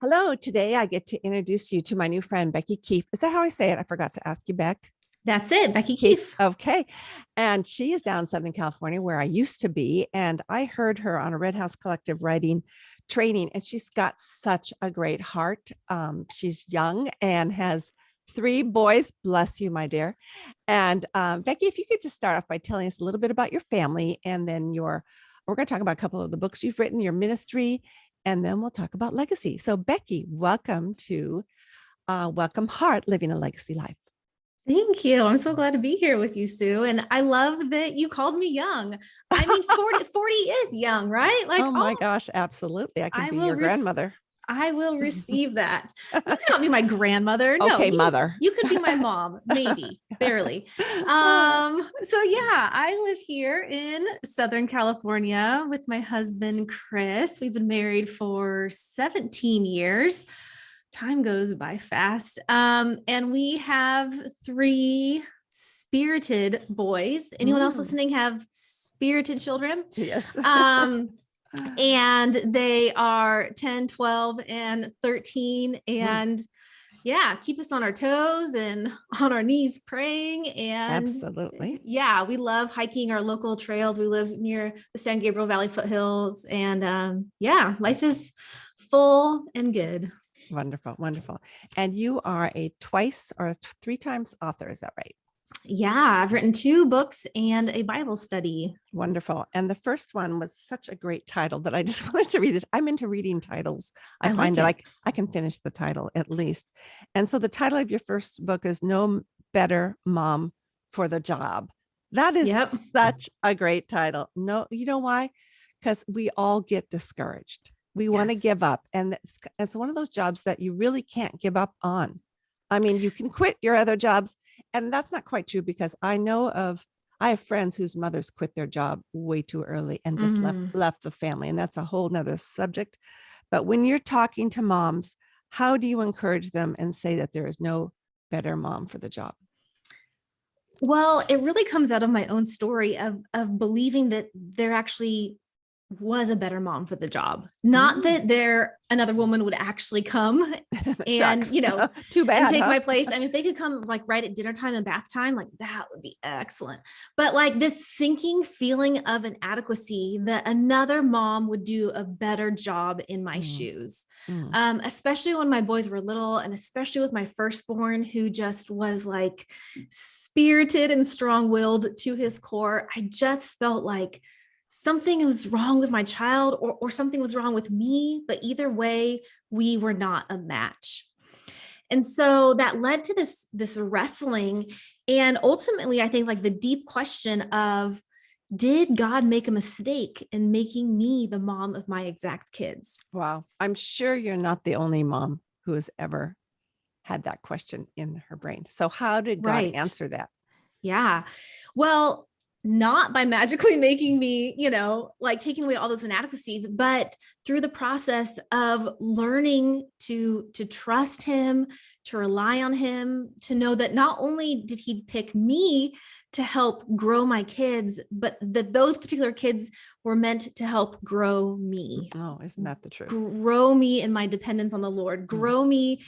Hello, today I get to introduce you to my new friend, Becky Keife. Is that how I say it? I forgot to ask you, Beck. That's it, Becky Keife. Keife. Okay. And she is down in Southern California where I used to be. And I heard her on a Red House Collective writing training, and she's got such a great heart. She's young and has three boys. Bless you, my dear. And Becky, if you could just start off by telling us a little bit about your family and then we're going to talk about a couple of the books you've written, your ministry, and then we'll talk about legacy. So Becky, welcome to Welcome Heart, Living a Legacy Life. Thank you. I'm so glad to be here with you, Sue. And I love that you called me young. I mean, 40 is young, right? Like, oh my gosh, absolutely. I could be your grandmother. I will receive that. You cannot be my grandmother. No, okay, mother. You could be my mom, maybe, barely. So yeah, I live here in Southern California with my husband, Chris. We've been married for 17 years. Time goes by fast. And we have three spirited boys. Anyone else listening have spirited children? Yes. And they are 10, 12, and 13. And yeah, keep us on our toes and on our knees praying. And absolutely. Yeah, we love hiking our local trails. We live near the San Gabriel Valley foothills. And yeah, life is full and good. Wonderful. Wonderful. And you are a twice or three times author. Is that right? Yeah, I've written 2 books and a Bible study. Wonderful. And the first one was such a great title that I just wanted to read it. I'm into reading titles. I find that I can finish the title at least. And so the title of your first book is No Better Mom for the Job. That is such a great title. No, you know why? Because we all get discouraged. We want to give up. And it's one of those jobs that you really can't give up on. I mean, you can quit your other jobs. And that's not quite true, because I have friends whose mothers quit their job way too early and just left the family. And that's a whole nother subject. But when you're talking to moms, how do you encourage them and say that there is no better mom for the job? Well, it really comes out of my own story of believing that there actually was a better mom for the job. Not that another woman would actually come and, too bad, and take my place. I mean, if they could come like right at dinner time and bath time, like that would be excellent. But like this sinking feeling of inadequacy that another mom would do a better job in my shoes, especially when my boys were little, and especially with my firstborn, who just was like spirited and strong-willed to his core. I just felt like something was wrong with my child, or something was wrong with me, but either way, we were not a match. And so that led to this wrestling. And ultimately, I think like the deep question of, did God make a mistake in making me the mom of my exact kids? Wow. I'm sure you're not the only mom who has ever had that question in her brain. So how did God answer that? Yeah. Well, not by magically making me, like taking away all those inadequacies, but through the process of learning to trust him, to rely on him, to know that not only did he pick me to help grow my kids, but that those particular kids were meant to help grow me. Oh, isn't that the truth? Grow me in my dependence on the Lord, grow me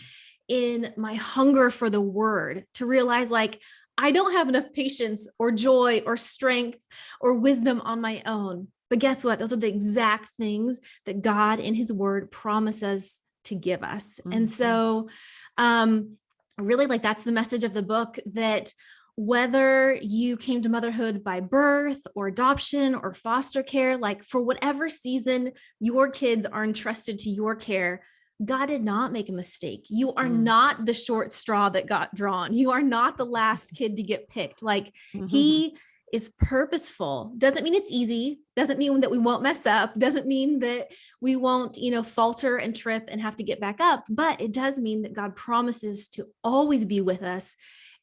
in my hunger for the word, to realize like, I don't have enough patience or joy or strength or wisdom on my own. But guess what? Those are the exact things that God in his word promises to give us. And so really, like, that's the message of the book, that whether you came to motherhood by birth or adoption or foster care, like for whatever season your kids are entrusted to your care, God did not make a mistake. You are not the short straw that got drawn. You are not the last kid to get picked. Like he is purposeful. Doesn't mean it's easy. Doesn't mean that we won't mess up. Doesn't mean that we won't, falter and trip and have to get back up. But it does mean that God promises to always be with us,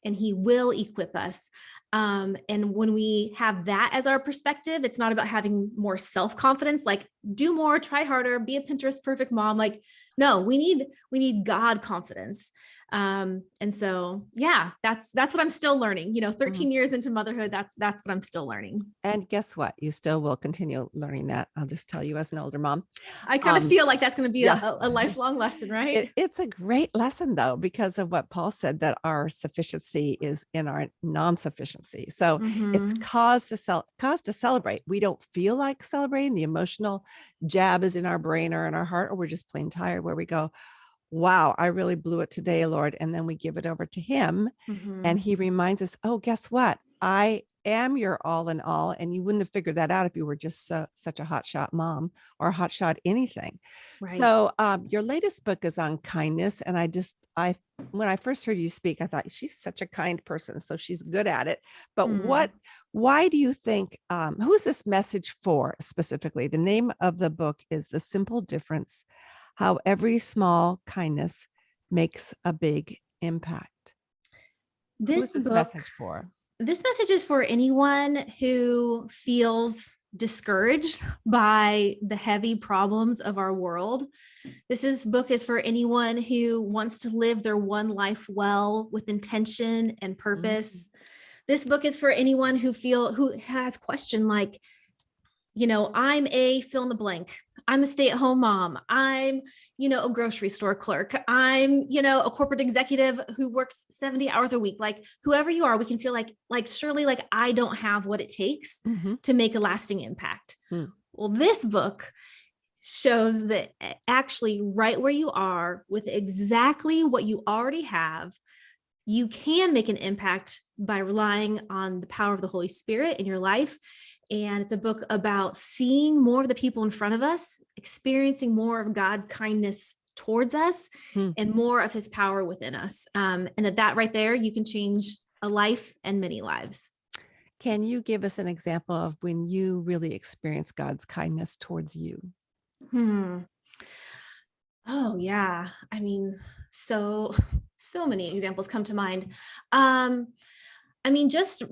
and he will equip us. And when we have that as our perspective, it's not about having more self-confidence, like do more, try harder, be a Pinterest perfect mom. Like, no, we need God confidence. And so, yeah, that's what I'm still learning, 13 years into motherhood. That's what I'm still learning. And guess what? You still will continue learning that. I'll just tell you as an older mom. I kind of feel like that's going to be yeah. a lifelong lesson, right? It's a great lesson though, because of what Paul said, that our sufficiency is in our non-sufficiency. So it's cause to celebrate. We don't feel like celebrating. The emotional jab is in our brain or in our heart, or we're just plain tired, where we go, wow, I really blew it today, Lord. And then we give it over to him. And he reminds us, oh, guess what? I am your all in all. And you wouldn't have figured that out if you were just such a hotshot mom or a hotshot anything. Right. So your latest book is on kindness. And when I first heard you speak, I thought she's such a kind person, so she's good at it. But why do you think, who is this message for specifically? The name of the book is The Simple Difference: How Every Small Kindness Makes a Big Impact. This book, message for? This message is for anyone who feels discouraged by the heavy problems of our world. This book is for anyone who wants to live their one life well, with intention and purpose. This book is for anyone who has question like, I'm a fill in the blank. I'm a stay-at-home mom. I'm, a grocery store clerk. I'm, a corporate executive who works 70 hours a week. Like, whoever you are, we can feel like surely like I don't have what it takes to make a lasting impact. Well, this book shows that actually right where you are with exactly what you already have, you can make an impact by relying on the power of the Holy Spirit in your life. And it's a book about seeing more of the people in front of us, experiencing more of God's kindness towards us, and more of his power within us. And at that right there, you can change a life and many lives. Can you give us an example of when you really experienced God's kindness towards you? Oh, yeah. I mean, so many examples come to mind.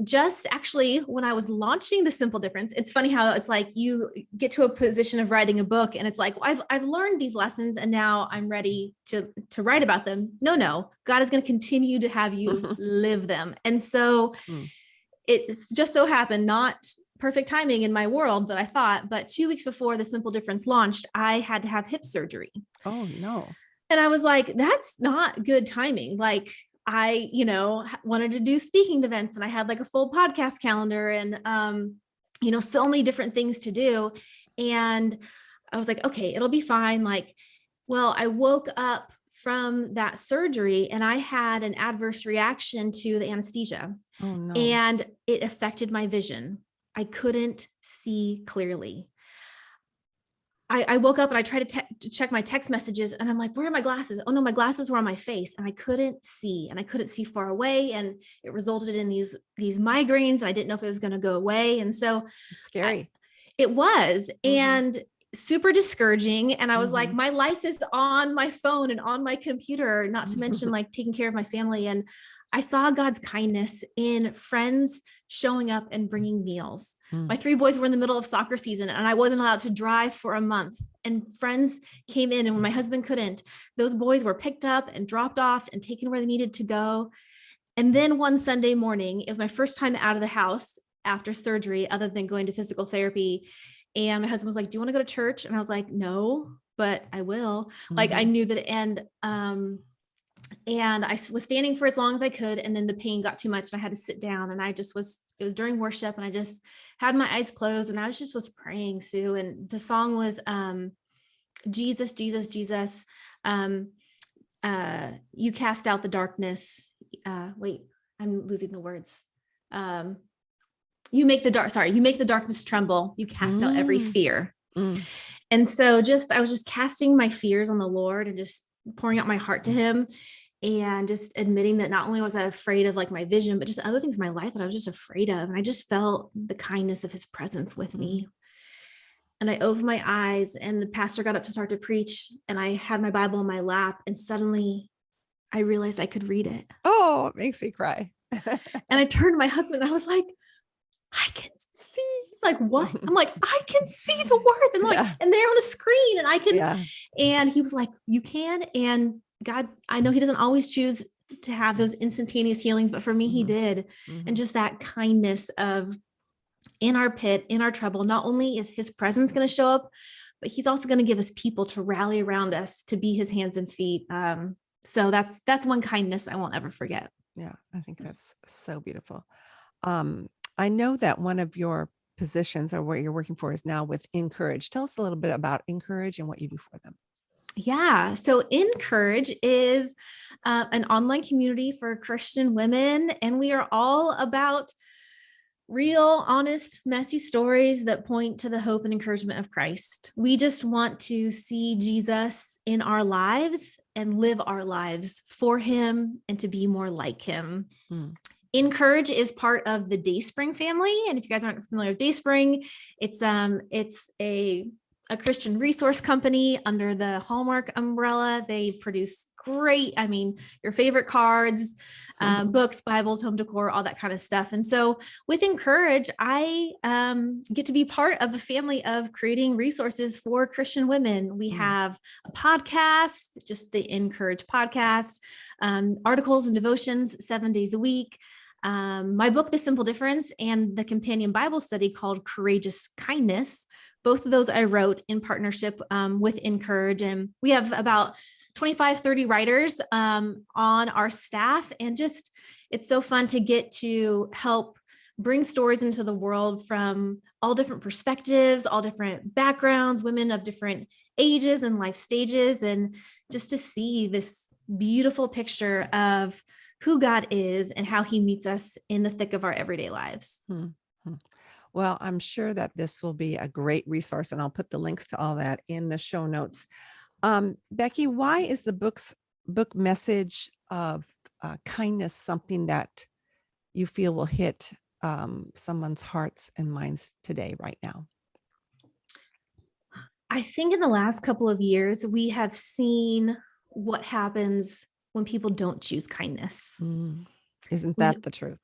Just actually when I was launching The Simple Difference, it's funny how it's like you get to a position of writing a book and it's like, well, I've learned these lessons and now I'm ready to write about them. No, God is going to continue to have you live them. And so it's just so happened, not perfect timing in my world that I thought, but 2 weeks before The Simple Difference launched, I had to have hip surgery. Oh, no. And I was like, that's not good timing. Like, I, wanted to do speaking events and I had like a full podcast calendar and, so many different things to do. And I was like, okay, it'll be fine. Like, well, I woke up from that surgery and I had an adverse reaction to the anesthesia. Oh, no. And it affected my vision. I couldn't see clearly. I woke up and I tried to check my text messages and I'm like, where are my glasses? Oh no, my glasses were on my face and I couldn't see far away. And it resulted in these migraines. And I didn't know if it was going to go away. And so it's scary. It was, and super discouraging. And I was like, my life is on my phone and on my computer, not to mention like taking care of my family. And I saw God's kindness in friends showing up and bringing meals. My 3 boys were in the middle of soccer season and I wasn't allowed to drive for a month. And friends came in, and when my husband couldn't, those boys were picked up and dropped off and taken where they needed to go. And then one Sunday morning, it was my first time out of the house after surgery, other than going to physical therapy. And my husband was like, do you want to go to church? And I was like, no, but I will. Like, I knew that. And I was standing for as long as I could. And then the pain got too much and I had to sit down, and it was during worship and I just had my eyes closed and I was praying, Sue. And the song was, Jesus, Jesus, Jesus. You cast out the darkness. Wait, I'm losing the words. You make the darkness tremble. You cast out every fear. And so I was just casting my fears on the Lord and just pouring out my heart to him, and just admitting that not only was I afraid of like my vision, but just other things in my life that I was just afraid of. And I just felt the kindness of his presence with me. And I opened my eyes, and the pastor got up to start to preach, and I had my Bible in my lap, and suddenly I realized I could read it. Oh, it makes me cry. And I turned to my husband and I was like, I can see. Like, what? I'm like, I can see the words, and and they're on the screen, and I can. And he was like, you can. And God, I know he doesn't always choose to have those instantaneous healings, but for me, he did. And just that kindness of in our pit, in our trouble, not only is his presence going to show up, but he's also going to give us people to rally around us, to be his hands and feet. So that's one kindness I won't ever forget. Yeah, I think that's so beautiful. I know that one of your positions or where you're working for is now with Encourage. Tell us a little bit about Encourage and what you do for them. Yeah. So Encourage is an online community for Christian women, and we are all about real, honest, messy stories that point to the hope and encouragement of Christ. We just want to see Jesus in our lives and live our lives for him and to be more like him. Encourage is part of the Dayspring family. And if you guys aren't familiar with Dayspring, it's a Christian resource company under the Hallmark umbrella. They produce great, your favorite cards, books, Bibles, home decor, all that kind of stuff. And so with Encourage, I get to be part of a family of creating resources for Christian women. We have a podcast, just the Encourage podcast, articles and devotions 7 days a week. My book, The Simple Difference, and the companion Bible study called Courageous Kindness. Both of those I wrote in partnership with Encourage. And we have about 25, 30 writers on our staff. And just, it's so fun to get to help bring stories into the world from all different perspectives, all different backgrounds, women of different ages and life stages. And just to see this beautiful picture of who God is and how he meets us in the thick of our everyday lives. Well, I'm sure that this will be a great resource, and I'll put the links to all that in the show notes. Becky, why is the book message of kindness something that you feel will hit someone's hearts and minds today, right now? I think in the last couple of years, we have seen what happens when people don't choose kindness. Isn't that the truth?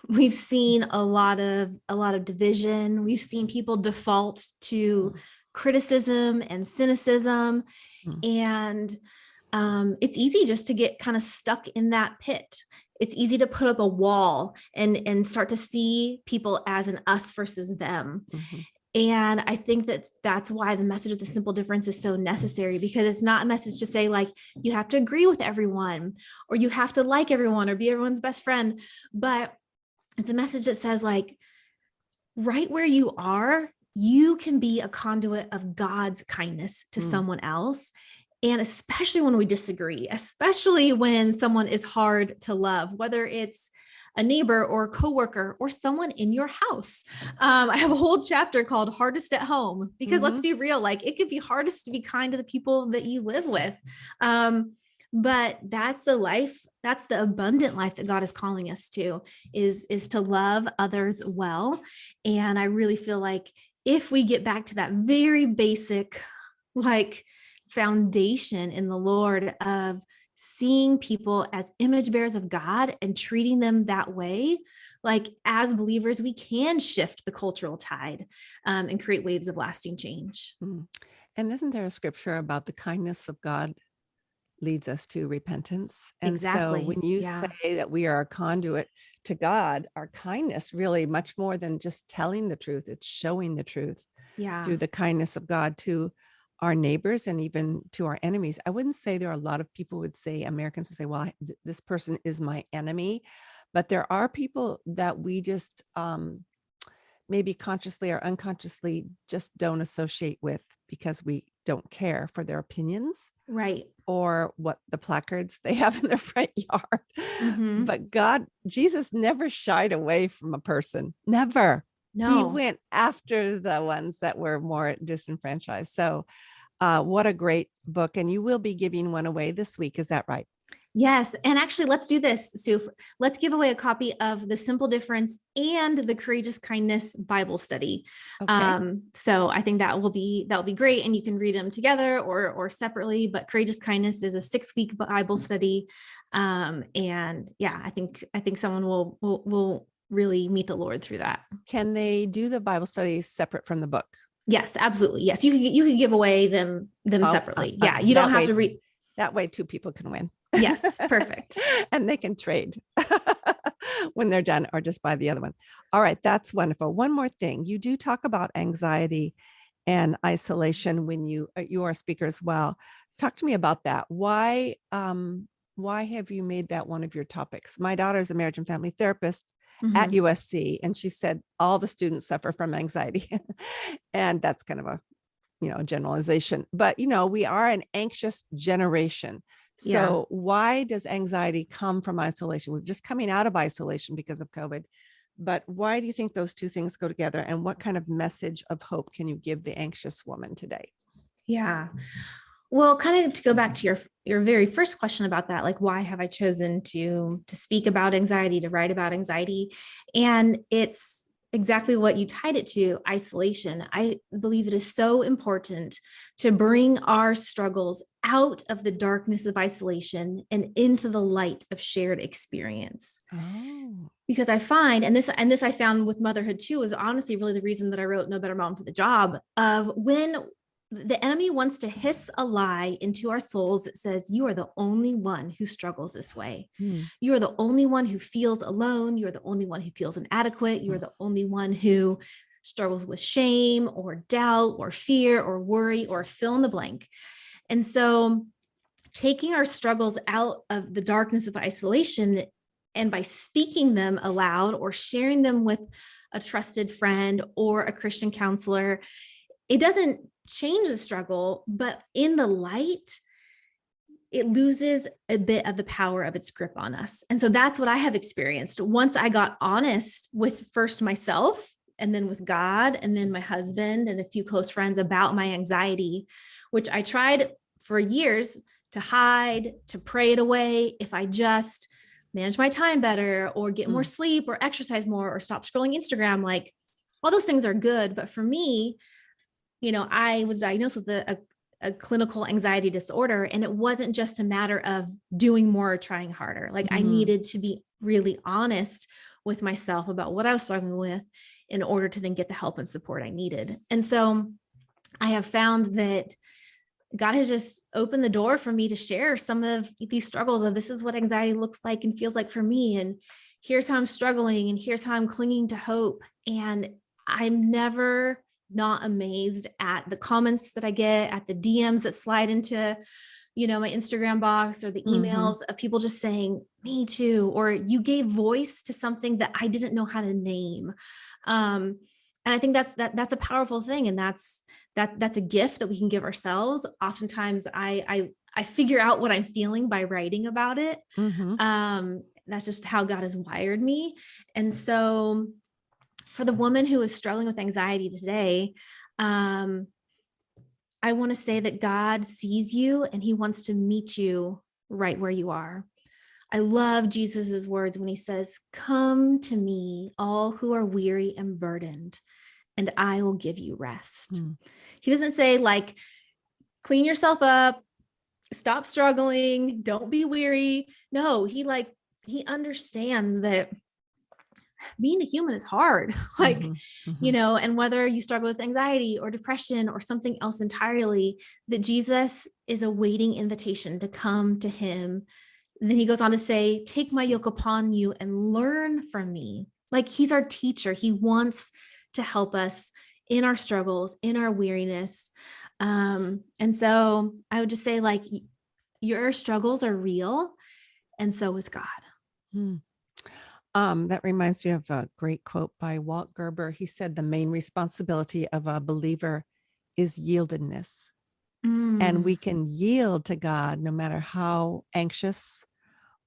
We've seen a lot of division. We've seen people default to criticism and cynicism. And it's easy just to get kind of stuck in that pit. It's easy to put up a wall and start to see people as an us versus them. And I think that's why the message of The Simple Difference is so necessary, because it's not a message to say like, you have to agree with everyone, or you have to like everyone, or be everyone's best friend. But it's a message that says like, right where you are, you can be a conduit of God's kindness to someone else. And especially when we disagree, especially when someone is hard to love, whether it's a neighbor or a coworker or someone in your house. I have a whole chapter called Hardest at Home, because let's be real, like it could be hardest to be kind to the people that you live with. But that's the life, that's the abundant life that God is calling us to, is to love others well. And I really feel like if we get back to that very basic, like foundation in the Lord of seeing people as image bearers of God and treating them that way, like as believers, we can shift the cultural tide and create waves of lasting change. And isn't there a scripture about the kindness of God leads us to repentance? And so when you say that we are a conduit to God, our kindness really much more than just telling the truth, it's showing the truth through the kindness of God to our neighbors and even to our enemies. I wouldn't say there are a lot of people would say, Americans would say, well, this person is my enemy, but there are people that we just maybe consciously or unconsciously just don't associate with because we don't care for their opinions, right? Or what the placards they have in their front yard. But Jesus never shied away from a person. Never. No. He went after the ones that were more disenfranchised. So what a great book. And you will be giving one away this week. Is that right? Yes. And actually, let's do this, Sue. Let's give away a copy of The Simple Difference and the Courageous Kindness Bible study. Okay. So I think that will be great. And you can read them together or separately, but Courageous Kindness is a 6-week Bible study. And yeah, I think someone will really meet the Lord through that. Can they do the Bible study separate from the book? Yes, absolutely. Yes. You could give away them separately. Yeah. You don't have to read. That way 2 people can win. Yes, perfect. And they can trade when they're done or just buy the other one. All right, that's wonderful. One more thing. You do talk about anxiety and isolation when you are a speaker as well. Talk to me about that. Why have you made that one of your topics? My daughter is a marriage and family therapist at Mhm. USC, and she said all the students suffer from anxiety. And that's kind of a generalization, but we are an anxious generation. Yeah. So why does anxiety come from isolation? We're just coming out of isolation because of COVID, but why do you think those two things go together? And what kind of message of hope can you give the anxious woman today? Yeah. Well, kind of to go back to your very first question about that, like why have I chosen to speak about anxiety, to write about anxiety? And it's exactly what you tied it to, isolation. I believe it is so important to bring our struggles out of the darkness of isolation and into the light of shared experience. Oh. Because I find, and this I found with motherhood too, is honestly really the reason that I wrote No Better Mom for the Job, of when the enemy wants to hiss a lie into our souls that says, you are the only one who struggles this way. You are the only one who feels alone. You're the only one who feels inadequate. You're the only one who struggles with shame or doubt or fear or worry or fill in the blank. And so taking our struggles out of the darkness of isolation and by speaking them aloud or sharing them with a trusted friend or a Christian counselor, it doesn't change the struggle, but in the light, it loses a bit of the power of its grip on us. And so that's what I have experienced. Once I got honest with first myself and then with God and then my husband and a few close friends about my anxiety, which I tried for years to hide, to pray it away. If I just manage my time better or get more sleep or exercise more or stop scrolling Instagram, like all those things are good. But for me, I was diagnosed with a clinical anxiety disorder, and it wasn't just a matter of doing more or trying harder. Like I needed to be really honest with myself about what I was struggling with in order to then get the help and support I needed. And so I have found that God has just opened the door for me to share some of these struggles of this is what anxiety looks like and feels like for me. And here's how I'm struggling. And here's how I'm clinging to hope. And I'm never not amazed at the comments that I get, at the DMs that slide into, my Instagram box or the emails of people just saying, me too, or you gave voice to something that I didn't know how to name. And I think that's a powerful thing. And that's a gift that we can give ourselves. Oftentimes I figure out what I'm feeling by writing about it. That's just how God has wired me. And so for the woman who is struggling with anxiety today, I want to say that God sees you and he wants to meet you right where you are. I love Jesus's words when he says, come to me, all who are weary and burdened, and I will give you rest. He doesn't say like, clean yourself up, stop struggling, don't be weary. No, he understands that being a human is hard. And whether you struggle with anxiety or depression or something else entirely, that Jesus is a waiting invitation to come to him. And then he goes on to say, take my yoke upon you and learn from me. Like he's our teacher. He wants to help us in our struggles, in our weariness. And so I would just say like your struggles are real. And so is God. That reminds me of a great quote by Walt Gerber. He said, the main responsibility of a believer is yieldedness. And we can yield to God no matter how anxious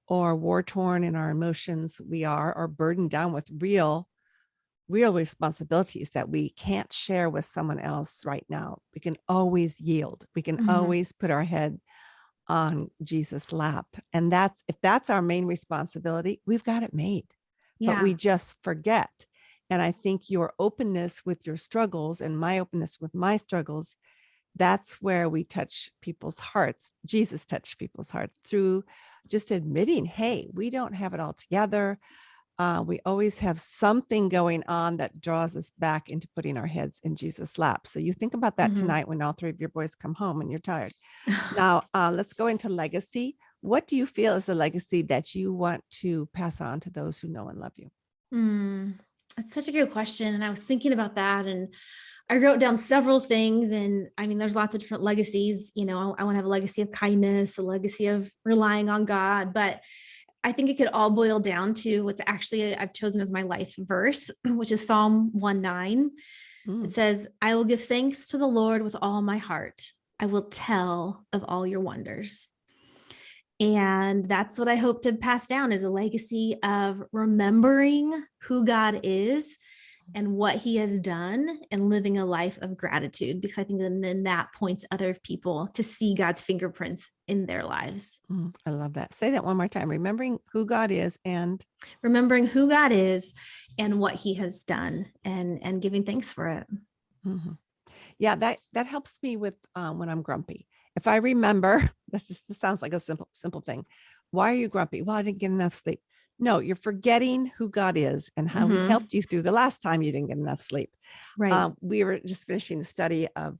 or war-torn in our emotions we are, or burdened down with real responsibilities that we can't share with someone else right now. We can always yield. We can always put our head on Jesus' lap. And if that's our main responsibility, we've got it made. But we just forget. And I think your openness with your struggles and my openness with my struggles, that's where we touch people's hearts. Jesus touched people's hearts through just admitting, hey, we don't have it all together. We always have something going on that draws us back into putting our heads in Jesus' lap. So you think about that tonight when all three of your boys come home and you're tired. Now, let's go into legacy. What do you feel is the legacy that you want to pass on to those who know and love you? That's such a good question. And I was thinking about that, and I wrote down several things. And I mean, there's lots of different legacies. I want to have a legacy of kindness, a legacy of relying on God. But I think it could all boil down to what's actually I've chosen as my life verse, which is Psalm 1:9. It says, I will give thanks to the Lord with all my heart. I will tell of all your wonders. And that's what I hope to pass down, is a legacy of remembering who God is and what he has done, and living a life of gratitude, because I think then that points other people to see God's fingerprints in their lives. I love that. Say that one more time. Remembering who God is and what he has done, and giving thanks for it. Mm-hmm. Yeah, that helps me with when I'm grumpy. If I remember, this sounds like a simple thing. Why are you grumpy? Well, I didn't get enough sleep. No, you're forgetting who God is and how he helped you through the last time you didn't get enough sleep. Right. We were just finishing the study of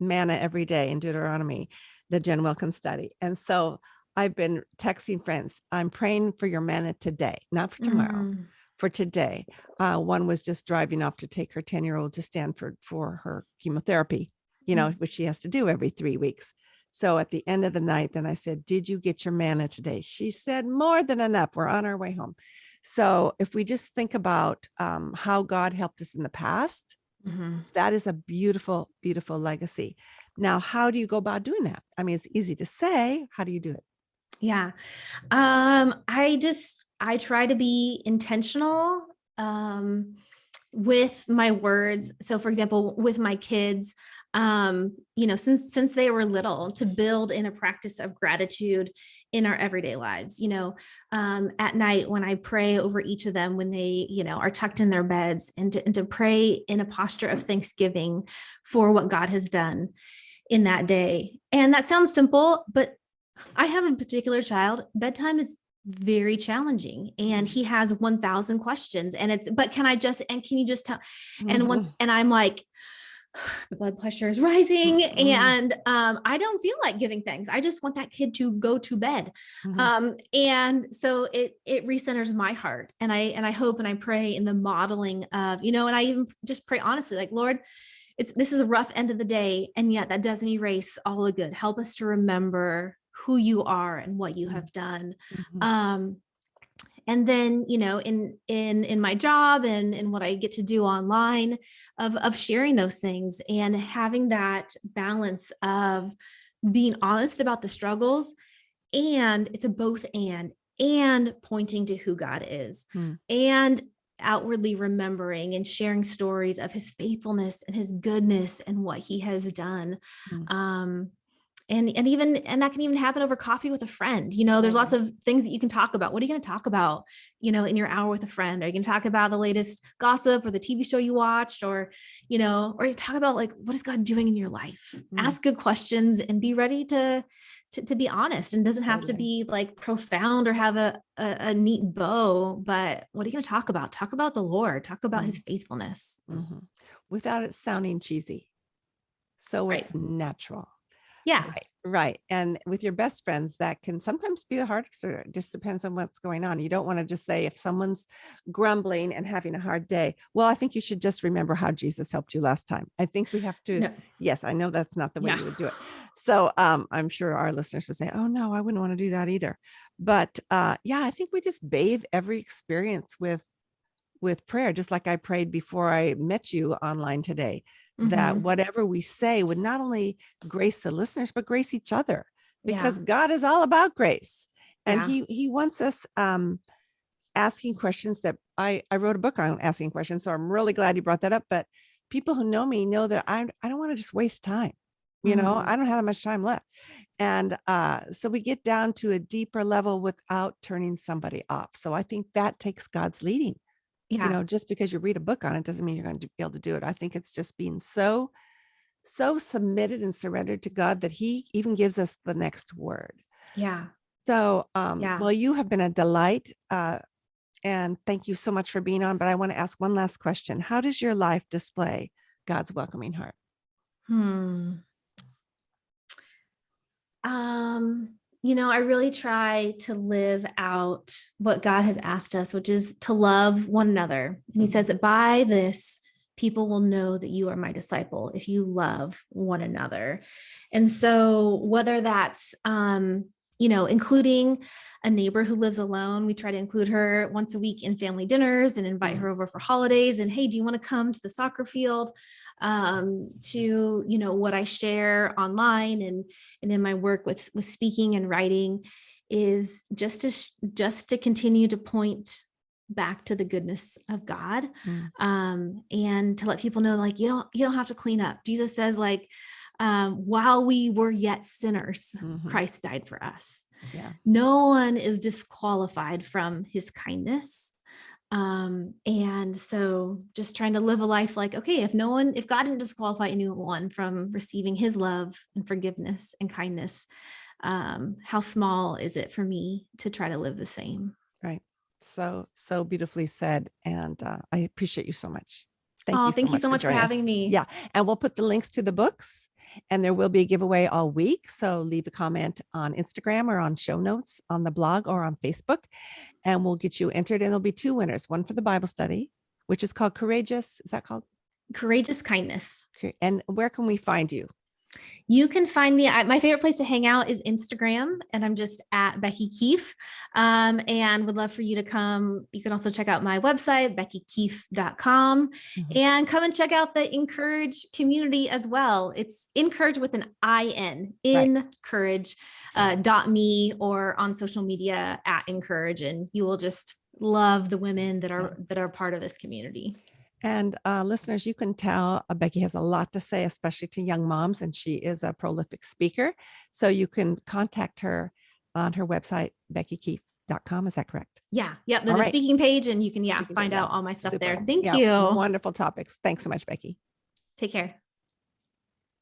manna every day in Deuteronomy, the Jen Wilkins study. And so I've been texting friends. I'm praying for your manna today, not for tomorrow, for today. One was just driving off to take her 10-year-old to Stanford for her chemotherapy, which she has to do every 3 weeks. So at the end of the night, then I said, did you get your manna today? She said, more than enough. We're on our way home. So if we just think about how God helped us in the past, that is a beautiful, beautiful legacy. Now, how do you go about doing that? I mean, it's easy to say. How do you do it? Yeah. I try to be intentional with my words. So for example, with my kids, since they were little, to build in a practice of gratitude in our everyday lives. At night when I pray over each of them, when they, are tucked in their beds, and to pray in a posture of thanksgiving for what God has done in that day. And that sounds simple, but I have a particular child. Bedtime is very challenging, and he has 1,000 questions, but can you just tell? And I'm like, the blood pressure is rising, and I don't feel like giving thanks. I just want that kid to go to bed. And so it recenters my heart, and I hope and I pray in the modeling of, and I even just pray honestly, like, Lord, this is a rough end of the day, and yet that doesn't erase all the good. Help us to remember who you are and what you have done. And then, in my job and what I get to do online, of sharing those things and having that balance of being honest about the struggles, and it's a both and pointing to who God is, and outwardly remembering and sharing stories of his faithfulness and his goodness and what he has done. And that can even happen over coffee with a friend. There's lots of things that you can talk about. What are you going to talk about, in your hour with a friend? Are you going to talk about the latest gossip or the TV show you watched, or you talk about, like, what is God doing in your life? Ask good questions and be ready to be honest. And doesn't have to be like profound or have a neat bow, but what are you going to talk about? Talk about the Lord, talk about his faithfulness. Without it sounding cheesy. So it's natural. Yeah. Right. And with your best friends, that can sometimes be the hardest, or it just depends on what's going on. You don't want to just say, if someone's grumbling and having a hard day, well, I think you should just remember how Jesus helped you last time. I think we have to. No. Yes, I know that's not the way you would do it. So I'm sure our listeners would say, oh no, I wouldn't want to do that either. But I think we just bathe every experience with prayer, just like I prayed before I met you online today. That whatever we say would not only grace the listeners, but grace each other, because God is all about grace. And he wants us asking questions that I wrote a book on asking questions. So I'm really glad you brought that up. But people who know me know that I don't want to just waste time. I don't have that much time left. And so we get down to a deeper level without turning somebody off. So I think that takes God's leading. Just because you read a book on it doesn't mean you're going to be able to do it. I think it's just being so submitted and surrendered to God that he even gives us the next word. Yeah. So, well, you have been a delight. And thank you so much for being on. But I want to ask one last question. How does your life display God's welcoming heart? I really try to live out what God has asked us, which is to love one another. And he says that by this, people will know that you are my disciple if you love one another. And so whether that's, including a neighbor who lives alone, we try to include her once a week in family dinners and invite her over for holidays. And hey, do you want to come to the soccer field? To what I share online and in my work with speaking and writing is just to continue to point back to the goodness of God, and to let people know, like, you don't have to clean up. Jesus says, like, while we were yet sinners, Christ died for us. Yeah. No one is disqualified from his kindness. And so just trying to live a life like, okay, if God didn't disqualify anyone from receiving his love and forgiveness and kindness, how small is it for me to try to live the same? Right. So beautifully said. And I appreciate you so much. Thank you so much for having me. Yeah. And we'll put the links to the books, and there will be a giveaway all week. So leave a comment on Instagram or on show notes on the blog or on Facebook, and we'll get you entered. And there'll be 2 winners, one for the Bible study, which is called Courageous. Is that called Courageous Kindness? And where can we find you? You can find me at my favorite place to hang out is Instagram, and I'm just at Becky Keife, and would love for you to come. You can also check out my website, beckykeife.com, and come and check out the Encourage community as well. It's Encourage with an IN, Encourage, .me, or on social media at Encourage, and you will just love the women that are part of this community. And listeners, you can tell Becky has a lot to say, especially to young moms, and she is a prolific speaker. So you can contact her on her website, beckykeife.com. Is that correct? Yeah. Yep. There's a speaking page, and you can find out all my stuff there. Thank you. Wonderful topics. Thanks so much, Becky. Take care.